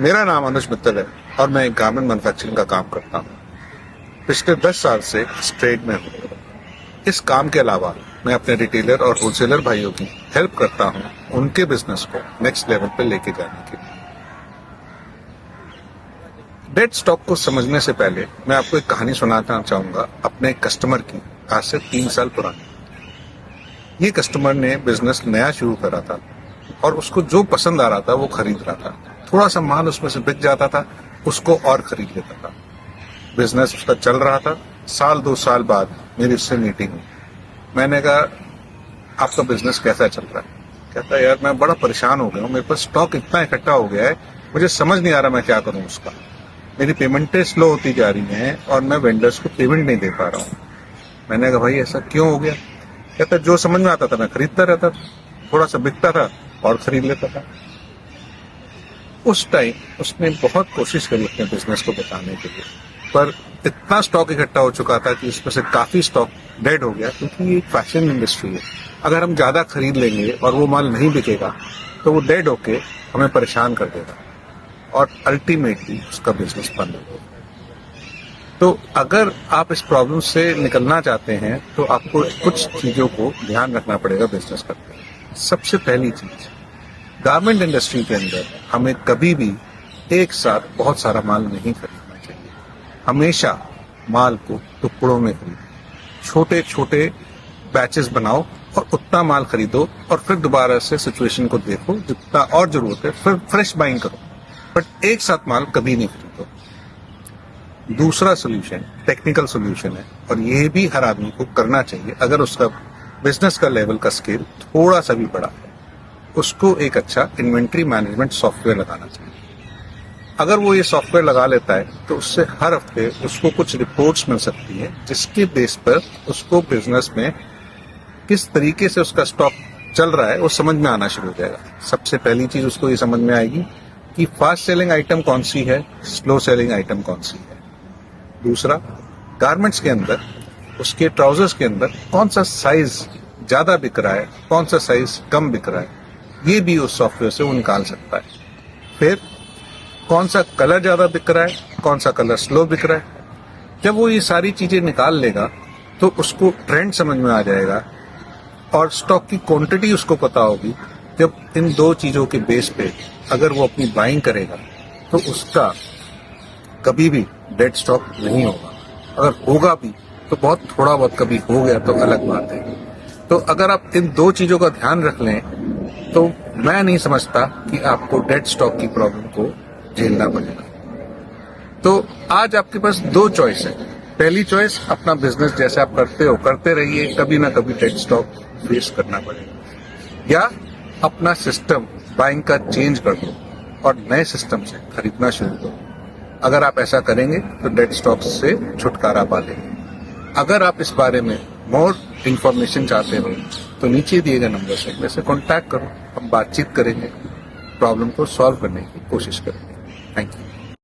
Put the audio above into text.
मेरा नाम अनुज मित्तल है और मैं एक गारमेंट मैन्युफैक्चरिंग का काम करता हूँ। पिछले 10 साल से इस ट्रेड में हूँ। इस काम के अलावा मैं अपने रिटेलर और होलसेलर भाइयों की हेल्प करता हूँ उनके बिजनेस को नेक्स्ट लेवल पे लेके जाने के लिए। डेड स्टॉक को समझने से पहले मैं आपको एक कहानी सुनाना चाहूंगा अपने कस्टमर की, आज से 3 साल पुरानी। ये कस्टमर ने बिजनेस नया शुरू करा था और उसको जो पसंद आ रहा था वो खरीद रहा था। थोड़ा सा माल उसमें से बिक जाता था, उसको और खरीद लेता था। बिजनेस उसका चल रहा था। 1-2 साल बाद मेरी उससे मीटिंग हुई। मैंने कहा, आपका बिजनेस कैसा चल रहा है? कहता है, यार मैं बड़ा परेशान हो गया हूँ, मेरे पास स्टॉक इतना इकट्ठा हो गया है, मुझे समझ नहीं आ रहा मैं क्या करूँ उसका। मेरी पेमेंटें स्लो होती जा रही हैं और मैं वेंडर्स को पेमेंट नहीं दे पा रहा हूँ। मैंने कहा, भाई ऐसा क्यों हो गया? कहता, जो समझ में आता था मैं खरीदता रहता था, थोड़ा सा बिकता था और खरीद लेता था। उस टाइम उसने बहुत कोशिश करी अपने बिजनेस को बताने के लिए, पर इतना स्टॉक इकट्ठा हो चुका था कि उसमें से काफी स्टॉक डेड हो गया, क्योंकि ये फैशन इंडस्ट्री है। अगर हम ज्यादा खरीद लेंगे और वो माल नहीं बिकेगा तो वो डेड होके हमें परेशान कर देगा और अल्टीमेटली उसका बिजनेस बंद होगा। तो अगर आप इस प्रॉब्लम से निकलना चाहते हैं तो आपको कुछ चीजों को ध्यान रखना पड़ेगा बिजनेस करते हैं। सबसे पहली चीज, गारमेंट इंडस्ट्री के अंदर हमें कभी भी एक साथ बहुत सारा माल नहीं खरीदना चाहिए। हमेशा माल को टुकड़ों में खरीदो, छोटे छोटे बैचेस बनाओ और उतना माल खरीदो और फिर दोबारा से सिचुएशन को देखो, जितना और जरूरत है फिर फ्रेश बाइंग करो, बट एक साथ माल कभी नहीं खरीदो। दूसरा सोल्यूशन टेक्निकल सोल्यूशन है और यह भी हर आदमी को करना चाहिए। अगर उसका बिजनेस का लेवल का स्केल थोड़ा सा भी बड़ा है, उसको एक अच्छा इन्वेंट्री मैनेजमेंट सॉफ्टवेयर लगाना चाहिए। अगर वो ये सॉफ्टवेयर लगा लेता है तो उससे हर हफ्ते उसको कुछ रिपोर्ट्स मिल सकती है, जिसके बेस पर उसको बिजनेस में किस तरीके से उसका स्टॉक चल रहा है वो समझ में आना शुरू हो जाएगा। सबसे पहली चीज उसको ये समझ में आएगी कि फास्ट सेलिंग आइटम कौन सी है, स्लो सेलिंग आइटम कौन सी है। दूसरा, गारमेंट्स के अंदर उसके ट्राउजर्स के अंदर कौन सा साइज ज्यादा बिक रहा है, कौन सा साइज कम बिक रहा है, ये भी उस सॉफ्टवेयर से वो निकाल सकता है। फिर कौन सा कलर ज्यादा बिक रहा है, कौन सा कलर स्लो बिक रहा है। जब वो ये सारी चीजें निकाल लेगा तो उसको ट्रेंड समझ में आ जाएगा और स्टॉक की क्वांटिटी उसको पता होगी। जब इन दो चीजों के बेस पे अगर वो अपनी बाइंग करेगा तो उसका कभी भी डेड स्टॉक नहीं होगा। अगर होगा भी तो बहुत थोड़ा बहुत कभी हो गया तो अलग बात है। तो अगर आप इन दो चीजों का ध्यान रख लें तो मैं नहीं समझता कि आपको डेड स्टॉक की प्रॉब्लम को झेलना पड़ेगा। तो आज आपके पास 2 चॉइस है। पहली चॉइस, अपना बिजनेस जैसे आप करते हो करते रहिए, कभी ना कभी डेड स्टॉक फेस करना पड़ेगा, या अपना सिस्टम बाइंग का चेंज कर दो और नए सिस्टम से खरीदना शुरू करो। अगर आप ऐसा करेंगे तो डेड स्टॉक से छुटकारा पा लेंगे। अगर आप इस बारे में मोर इंफॉर्मेशन चाहते हो तो नीचे दिए गए नंबर से मेरे से कॉन्टैक्ट करो, हम बातचीत करेंगे, प्रॉब्लम को सॉल्व करने की कोशिश करेंगे। Thank you.